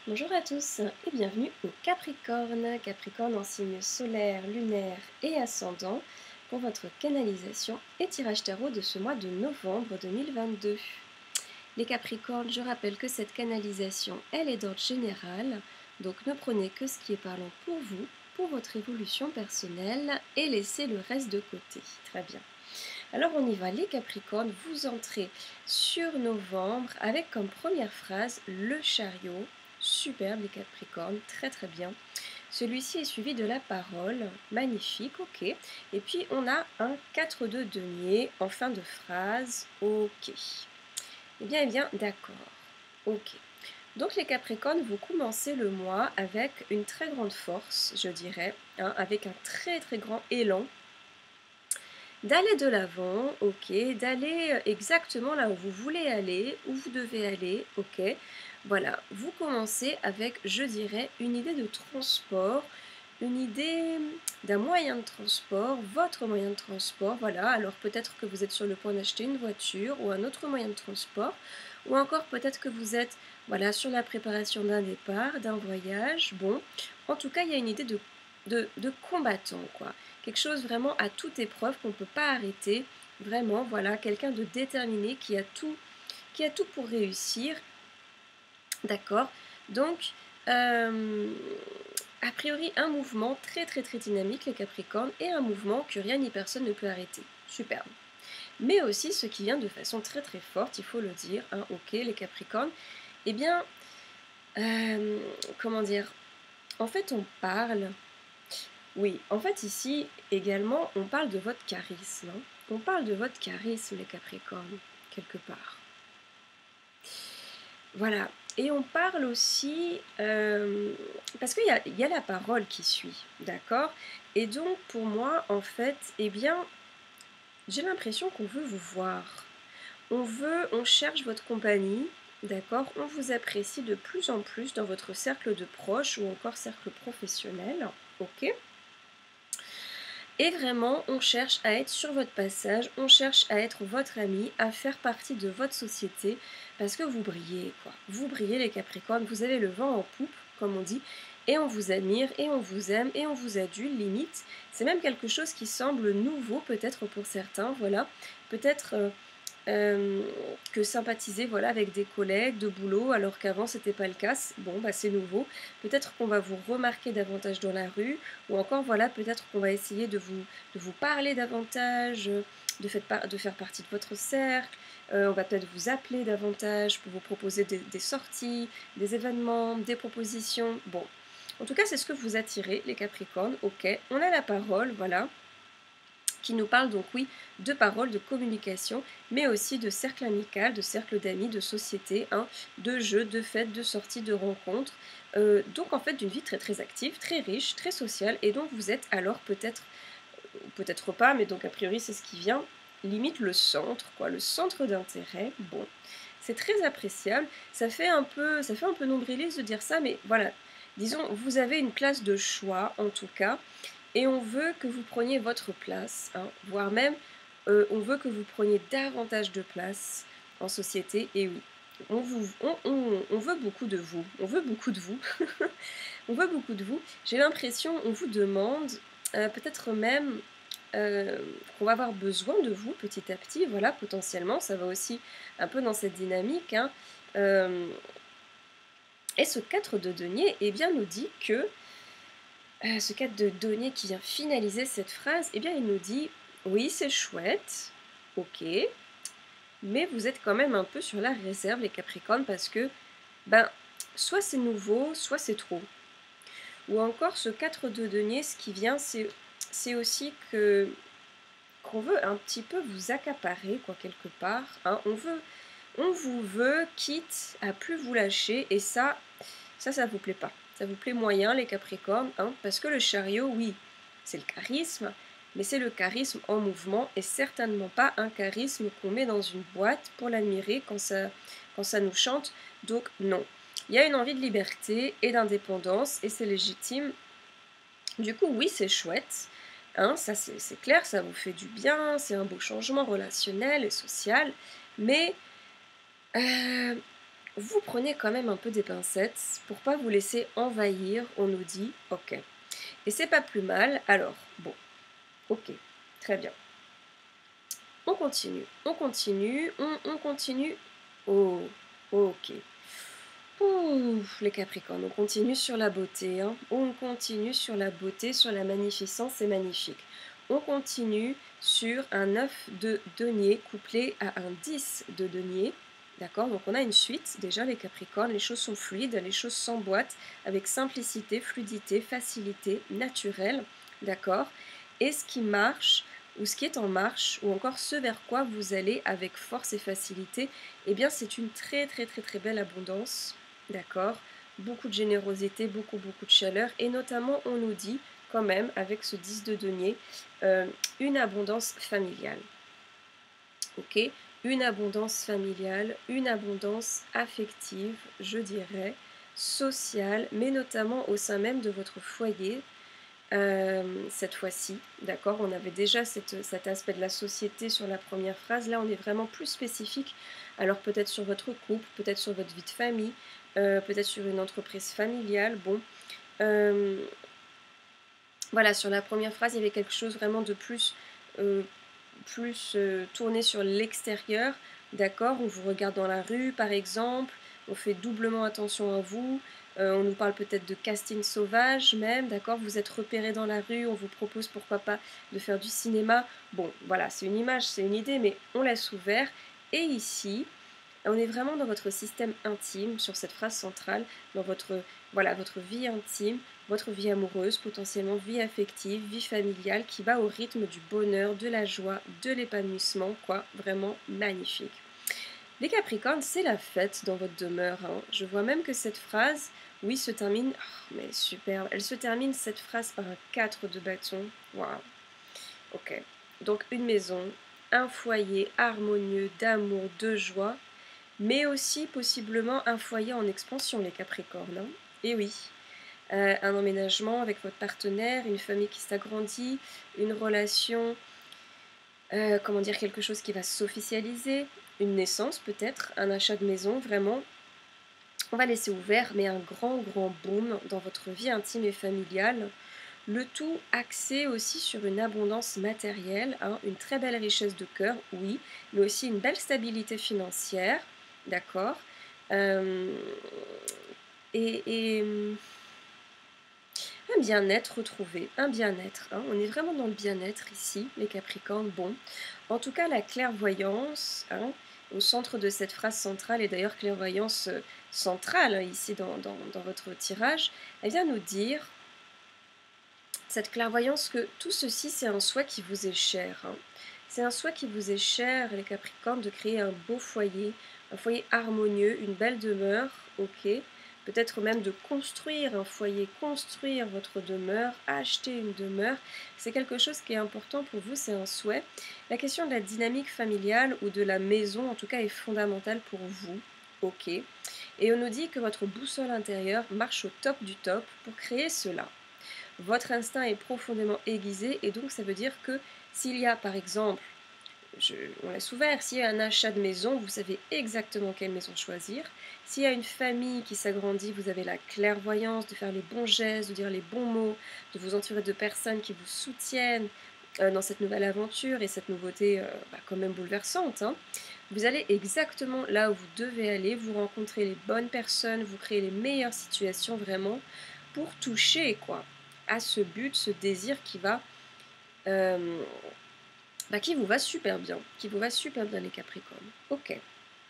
Bonjour à tous et bienvenue au Capricorne. Capricorne en signe solaire, lunaire et ascendant pour votre canalisation et tirage tarot de ce mois de novembre 2022. Les Capricornes, je rappelle que cette canalisation, elle est d'ordre général, donc ne prenez que ce qui est parlant pour vous, pour votre évolution personnelle et laissez le reste de côté. Très bien. Alors on y va, les Capricornes, vous entrez sur novembre avec comme première phrase le chariot. Superbe les Capricornes, très très bien. Celui-ci est suivi de la parole, magnifique, ok. Et puis on a un 4 de denier en fin de phrase, ok. Eh bien, d'accord, ok. Donc les Capricornes, vous commencez le mois avec une très grande force, je dirais, hein, avec un très très grand élan d'aller de l'avant, ok, d'aller exactement là où vous voulez aller, où vous devez aller, ok. Voilà, vous commencez avec, je dirais, une idée de transport, une idée d'un moyen de transport, votre moyen de transport, voilà. Alors peut-être que vous êtes sur le point d'acheter une voiture ou un autre moyen de transport, ou encore peut-être que vous êtes, voilà, sur la préparation d'un départ, d'un voyage, bon. En tout cas, il y a une idée de combattant, quoi. Quelque chose vraiment à toute épreuve qu'on ne peut pas arrêter. Vraiment, voilà, quelqu'un de déterminé qui a tout pour réussir. D'accord. Donc, a priori, un mouvement très très très dynamique, les Capricornes, et un mouvement que rien ni personne ne peut arrêter. Superbe. Mais aussi ce qui vient de façon très très forte, il faut le dire, hein, ok, les Capricornes, eh bien, comment dire, en fait on parle. Oui, en fait ici également on parle de votre charisme, hein. On parle de votre charisme les Capricornes, quelque part. Voilà, et on parle aussi, parce qu'il y a la parole qui suit, d'accord. Et donc pour moi en fait, eh bien, j'ai l'impression qu'on veut vous voir. On cherche votre compagnie, d'accord. On vous apprécie de plus en plus dans votre cercle de proches ou encore cercle professionnel, ok. Et vraiment, on cherche à être sur votre passage, on cherche à être votre ami, à faire partie de votre société, parce que vous brillez, quoi. Vous brillez les Capricornes, vous avez le vent en poupe, comme on dit, et on vous admire, et on vous aime, et on vous adule, limite. C'est même quelque chose qui semble nouveau, peut-être pour certains, voilà. Peut-être que sympathiser, voilà, avec des collègues de boulot, alors qu'avant c'était pas le cas. Bon, bah c'est nouveau. Peut-être qu'on va vous remarquer davantage dans la rue, ou encore, voilà, peut-être qu'on va essayer de vous parler davantage, de faire partie de votre cercle. On va peut-être vous appeler davantage pour vous proposer des sorties, des événements, des propositions. Bon, en tout cas, c'est ce que vous attirez, les Capricornes. Ok, on a la parole, voilà, qui nous parle donc, oui, de paroles, de communication, mais aussi de cercle amical, de cercle d'amis, de société, hein, de jeux, de fêtes, de sorties, de rencontres. Donc en fait d'une vie très très active, très riche, très sociale, et donc vous êtes alors peut-être, peut-être pas, mais donc a priori c'est ce qui vient, limite le centre, quoi, le centre d'intérêt. Bon, c'est très appréciable, ça fait un peu nombriliste de dire ça, mais voilà, disons, vous avez une place de choix en tout cas, et on veut que vous preniez votre place, hein, voire même on veut que vous preniez davantage de place en société. Et oui, on veut beaucoup de vous, on veut beaucoup de vous, on veut beaucoup de vous. J'ai l'impression, on vous demande, peut-être même qu'on va avoir besoin de vous petit à petit, voilà, potentiellement, ça va aussi un peu dans cette dynamique, hein. Et ce 4 de denier, eh bien, nous dit que ce 4 de denier qui vient finaliser cette phrase, eh bien il nous dit oui c'est chouette, ok, mais vous êtes quand même un peu sur la réserve les Capricornes parce que ben soit c'est nouveau, soit c'est trop. Ou encore ce 4 de denier, ce qui vient c'est aussi que qu'on veut un petit peu vous accaparer quoi quelque part, hein. On vous veut quitte à plus vous lâcher et ça vous plaît pas. Ça vous plaît moyen les Capricornes, hein, parce que le chariot, oui, c'est le charisme, mais c'est le charisme en mouvement et certainement pas un charisme qu'on met dans une boîte pour l'admirer quand ça nous chante. Donc non. Il y a une envie de liberté et d'indépendance et c'est légitime. Du coup, oui, c'est chouette. Hein, ça c'est clair, ça vous fait du bien, c'est un beau changement relationnel et social, mais vous prenez quand même un peu des pincettes pour pas vous laisser envahir, on nous dit, ok. Et c'est pas plus mal, alors, bon, ok, très bien. On continue, on continue, on continue. Oh, ok. Ouf, les Capricornes, on continue sur la beauté, hein. On continue sur la beauté, sur la magnificence, c'est magnifique. On continue sur un 9 de denier couplé à un 10 de denier. D'accord, donc on a une suite, déjà les Capricornes, les choses sont fluides, les choses s'emboîtent avec simplicité, fluidité, facilité, naturel, d'accord. Et ce qui marche, ou ce qui est en marche, ou encore ce vers quoi vous allez avec force et facilité, eh bien c'est une très très très très belle abondance, d'accord, beaucoup de générosité, beaucoup de chaleur, et notamment on nous dit quand même avec ce 10 de denier, une abondance familiale, ok, une abondance familiale, une abondance affective, je dirais, sociale, mais notamment au sein même de votre foyer, cette fois-ci, d'accord, on avait déjà cet aspect de la société sur la première phrase, là on est vraiment plus spécifique, alors peut-être sur votre couple, peut-être sur votre vie de famille, peut-être sur une entreprise familiale, bon, voilà, sur la première phrase il y avait quelque chose vraiment de euh, tourné sur l'extérieur, d'accord, on vous regarde dans la rue par exemple, on fait doublement attention à vous, on nous parle peut-être de casting sauvage même, d'accord, vous êtes repéré dans la rue, on vous propose pourquoi pas de faire du cinéma, bon voilà, c'est une image, c'est une idée, mais on laisse ouvert, et ici, on est vraiment dans votre système intime, sur cette phrase centrale, dans votre, voilà, votre vie intime, votre vie amoureuse, potentiellement vie affective, vie familiale, qui va au rythme du bonheur, de la joie, de l'épanouissement, quoi, vraiment magnifique. Les Capricornes, c'est la fête dans votre demeure, hein. Je vois même que cette phrase, oui, se termine, oh, mais superbe, elle se termine cette phrase par un 4 de bâton, waouh, ok. Donc une maison, un foyer harmonieux d'amour, de joie, mais aussi possiblement un foyer en expansion, les Capricornes, hein. Et oui, un emménagement avec votre partenaire, une famille qui s'agrandit, une relation, comment dire, quelque chose qui va s'officialiser, une naissance peut-être, un achat de maison, vraiment. On va laisser ouvert, mais un grand boom dans votre vie intime et familiale. Le tout axé aussi sur une abondance matérielle, hein, une très belle richesse de cœur, oui, mais aussi une belle stabilité financière, d'accord, euh, et un bien-être retrouvé, un bien-être, hein, on est vraiment dans le bien-être ici, les Capricornes, bon, en tout cas la clairvoyance, hein, au centre de cette phrase centrale, et d'ailleurs clairvoyance centrale, hein, ici dans votre tirage, elle vient nous dire cette clairvoyance que tout ceci, c'est un souhait qui vous est cher, hein. C'est un souhait qui vous est cher, les Capricornes, de créer un beau foyer, un foyer harmonieux, une belle demeure, ok. Peut-être même de construire un foyer, construire votre demeure, acheter une demeure. C'est quelque chose qui est important pour vous, c'est un souhait. La question de la dynamique familiale ou de la maison, en tout cas, est fondamentale pour vous, ok. Et on nous dit que votre boussole intérieure marche au top du top pour créer cela. Votre instinct est profondément aiguisé et donc ça veut dire que s'il y a par exemple, on laisse ouvert, s'il y a un achat de maison, vous savez exactement quelle maison choisir. S'il y a une famille qui s'agrandit, vous avez la clairvoyance de faire les bons gestes, de dire les bons mots, de vous entourer de personnes qui vous soutiennent dans cette nouvelle aventure et cette nouveauté quand même bouleversante, hein. Vous allez exactement là où vous devez aller, vous rencontrez les bonnes personnes, vous créez les meilleures situations vraiment pour toucher quoi à ce but, ce désir euh, qui vous va super bien, qui vous va super bien les Capricornes. Ok,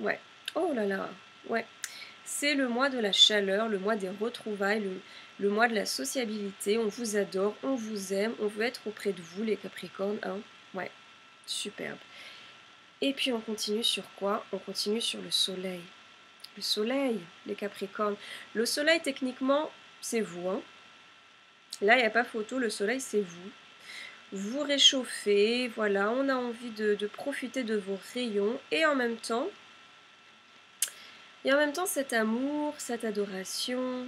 ouais. Oh là là, ouais. C'est le mois de la chaleur, le mois des retrouvailles, le mois de la sociabilité. On vous adore, on vous aime, on veut être auprès de vous les Capricornes, hein. Ouais, superbe. Et puis on continue sur quoi? On continue sur le soleil. Le soleil, les Capricornes. Le soleil, techniquement, c'est vous, hein. Là, il n'y a pas photo, le soleil, c'est vous. Vous réchauffez, voilà, on a envie de profiter de vos rayons. Et en même temps cet amour, cette adoration,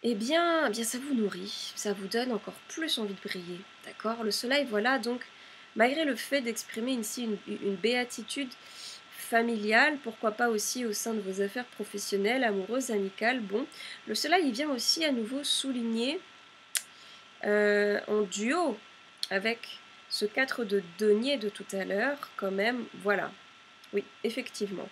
eh bien ça vous nourrit, ça vous donne encore plus envie de briller, d'accord? Le soleil, voilà, donc, malgré le fait d'exprimer ici une béatitude familial, pourquoi pas aussi au sein de vos affaires professionnelles, amoureuses, amicales. Bon, le soleil, il vient aussi à nouveau souligner en duo avec ce 4 de denier de tout à l'heure, quand même, voilà. Oui, effectivement.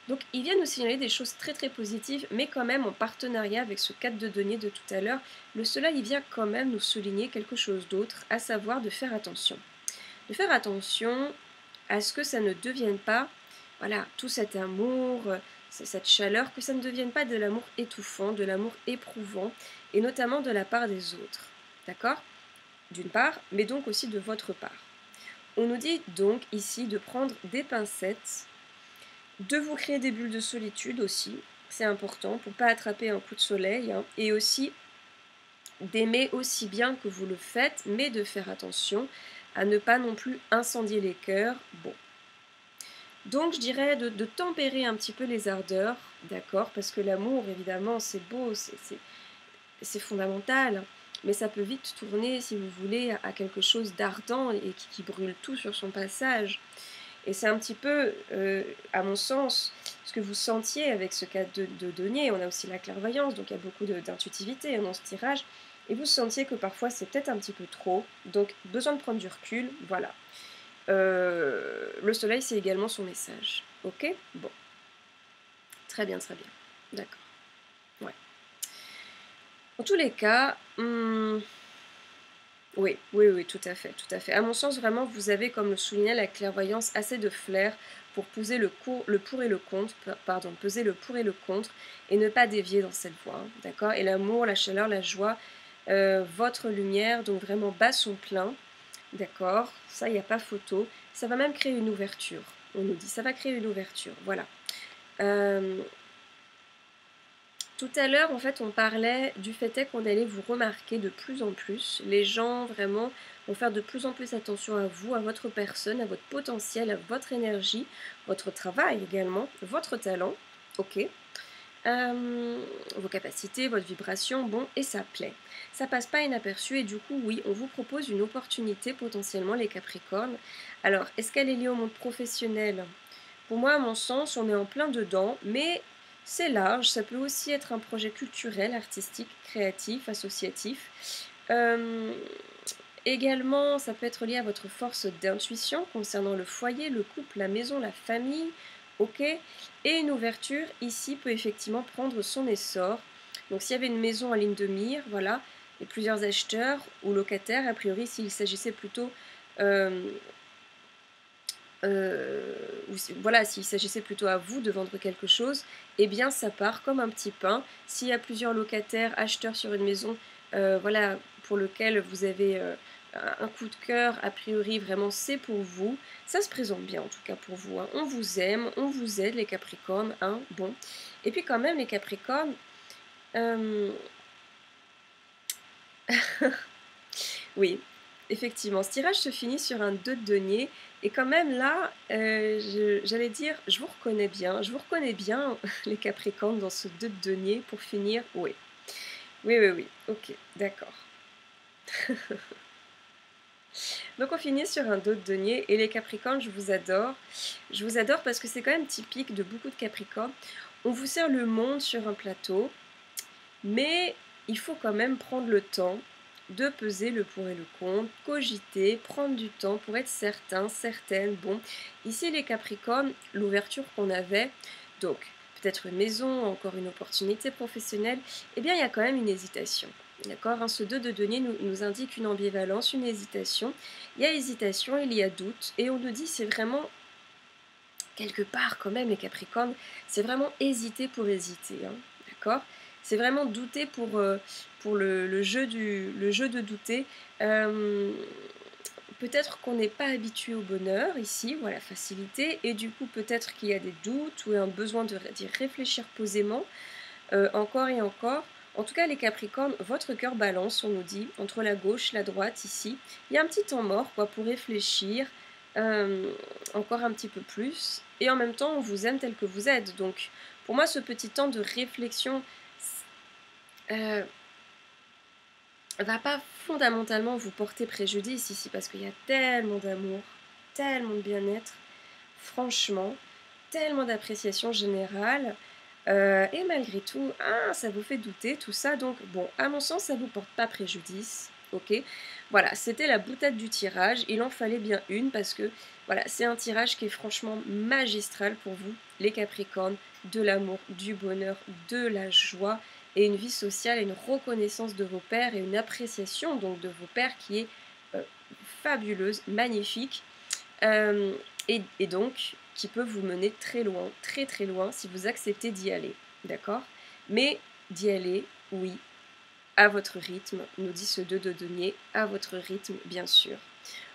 Donc, ils viennent nous signaler des choses très très positives, mais quand même en partenariat avec ce 4 de denier de tout à l'heure, le soleil, il vient quand même nous souligner quelque chose d'autre, à savoir de faire attention. De faire attention à ce que ça ne devienne pas, voilà, tout cet amour, cette chaleur, que ça ne devienne pas de l'amour étouffant, de l'amour éprouvant, et notamment de la part des autres. D'accord? D'une part, mais donc aussi de votre part. On nous dit donc ici de prendre des pincettes, de vous créer des bulles de solitude aussi, c'est important pour ne pas attraper un coup de soleil, hein, et aussi d'aimer aussi bien que vous le faites, mais de faire attention à ne pas non plus incendier les cœurs. Bon. Donc je dirais de tempérer un petit peu les ardeurs, d'accord, parce que l'amour, évidemment, c'est beau, c'est fondamental, mais ça peut vite tourner, si vous voulez, à quelque chose d'ardent et qui brûle tout sur son passage. Et c'est un petit peu, à mon sens, ce que vous sentiez avec ce cas de denier. On a aussi la clairvoyance, donc il y a beaucoup d'intuitivité dans ce tirage. Et vous sentiez que parfois c'est peut-être un petit peu trop, donc besoin de prendre du recul, voilà. Le soleil, c'est également son message. Ok? Bon. Très bien, très bien. D'accord. Ouais. En tous les cas, oui, oui, oui, tout à fait, tout à fait. À mon sens, vraiment, vous avez, comme le soulignait la clairvoyance, assez de flair pour peser le pour et le contre, pardon, peser le pour et le contre, et ne pas dévier dans cette voie, hein, d'accord? Et l'amour, la chaleur, la joie, votre lumière, donc vraiment bat son plein, d'accord? Ça, il n'y a pas photo. Ça va même créer une ouverture, on nous dit. Ça va créer une ouverture, voilà. Tout à l'heure, en fait, on parlait du fait est qu'on allait vous remarquer de plus en plus. Les gens, vraiment, vont faire de plus en plus attention à vous, à votre personne, à votre potentiel, à votre énergie, votre travail également, votre talent, ok, vos capacités, votre vibration, bon, et ça plaît. Ça passe pas inaperçu et du coup, oui, on vous propose une opportunité potentiellement, les Capricornes. Alors, est-ce qu'elle est liée au monde professionnel? Pour moi, à mon sens, on est en plein dedans, mais c'est large. Ça peut aussi être un projet culturel, artistique, créatif, associatif. Euh, Également, ça peut être lié à votre force d'intuition concernant le foyer, le couple, la maison, la famille. Ok. Et une ouverture ici peut effectivement prendre son essor. Donc s'il y avait une maison en ligne de mire, voilà, et plusieurs acheteurs ou locataires, a priori s'il s'agissait plutôt euh, voilà, s'il s'agissait plutôt à vous de vendre quelque chose, eh bien ça part comme un petit pain. S'il y a plusieurs locataires, acheteurs sur une maison, voilà, pour lequel vous avez un coup de cœur, a priori vraiment c'est pour vous. Ça se présente bien en tout cas pour vous, hein. On vous aime, on vous aide les Capricornes, hein, bon. Et puis quand même les Capricornes, euh, oui, effectivement, ce tirage se finit sur un 2 de denier. Et quand même là, j'allais dire, je vous reconnais bien les Capricornes dans ce 2 de denier pour finir. Oui, oui, oui, oui, ok, d'accord. Donc on finit sur un 2 de denier et les Capricornes, je vous adore. Je vous adore parce que c'est quand même typique de beaucoup de Capricornes. On vous sert le monde sur un plateau, mais il faut quand même prendre le temps de peser le pour et le contre, cogiter, prendre du temps pour être certain, certaine. Bon, ici les Capricornes, l'ouverture qu'on avait, donc peut-être une maison, encore une opportunité professionnelle, eh bien il y a quand même une hésitation. D'accord, hein, ce 2 de denier nous indique une ambivalence, une hésitation. Il y a hésitation, il y a doute, et on nous dit c'est vraiment quelque part quand même les Capricornes, c'est vraiment hésiter pour hésiter, hein, d'accord? C'est vraiment douter pour le jeu le jeu de douter. Peut-être qu'on n'est pas habitué au bonheur ici, ou à la facilité, et du coup peut-être qu'il y a des doutes ou un besoin d'y réfléchir posément, encore et encore. En tout cas les Capricornes, votre cœur balance, on nous dit, entre la gauche, la droite ici. Il y a un petit temps mort quoi, pour réfléchir, encore un petit peu plus, et en même temps on vous aime tel que vous êtes. Donc pour moi ce petit temps de réflexion va pas fondamentalement vous porter préjudice ici, parce qu'il y a tellement d'amour, tellement de bien-être, franchement. tellement d'appréciation générale. Et malgré tout, ça vous fait douter tout ça. Donc bon, à mon sens, ça ne vous porte pas préjudice. Ok, voilà, c'était la boutade du tirage. Il en fallait bien une parce que voilà, c'est un tirage qui est franchement magistral pour vous, les Capricornes, de l'amour, du bonheur, de la joie et une vie sociale et une reconnaissance de vos pères et une appréciation donc de vos pères qui est euh, fabuleuse, magnifique. Euh, et donc qui peut vous mener très loin, très très loin si vous acceptez d'y aller, d'accord? Mais d'y aller, oui, à votre rythme, nous dit ce 2 de denier, à votre rythme bien sûr.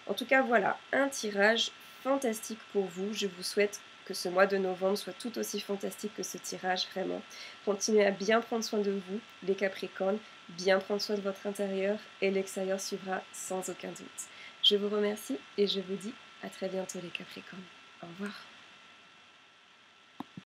En tout cas voilà, un tirage fantastique pour vous, je vous souhaite que ce mois de novembre soit tout aussi fantastique que ce tirage, vraiment. Continuez à bien prendre soin de vous, les Capricornes, bien prendre soin de votre intérieur et l'extérieur suivra sans aucun doute. Je vous remercie et je vous dis à très bientôt les Capricornes. Au revoir.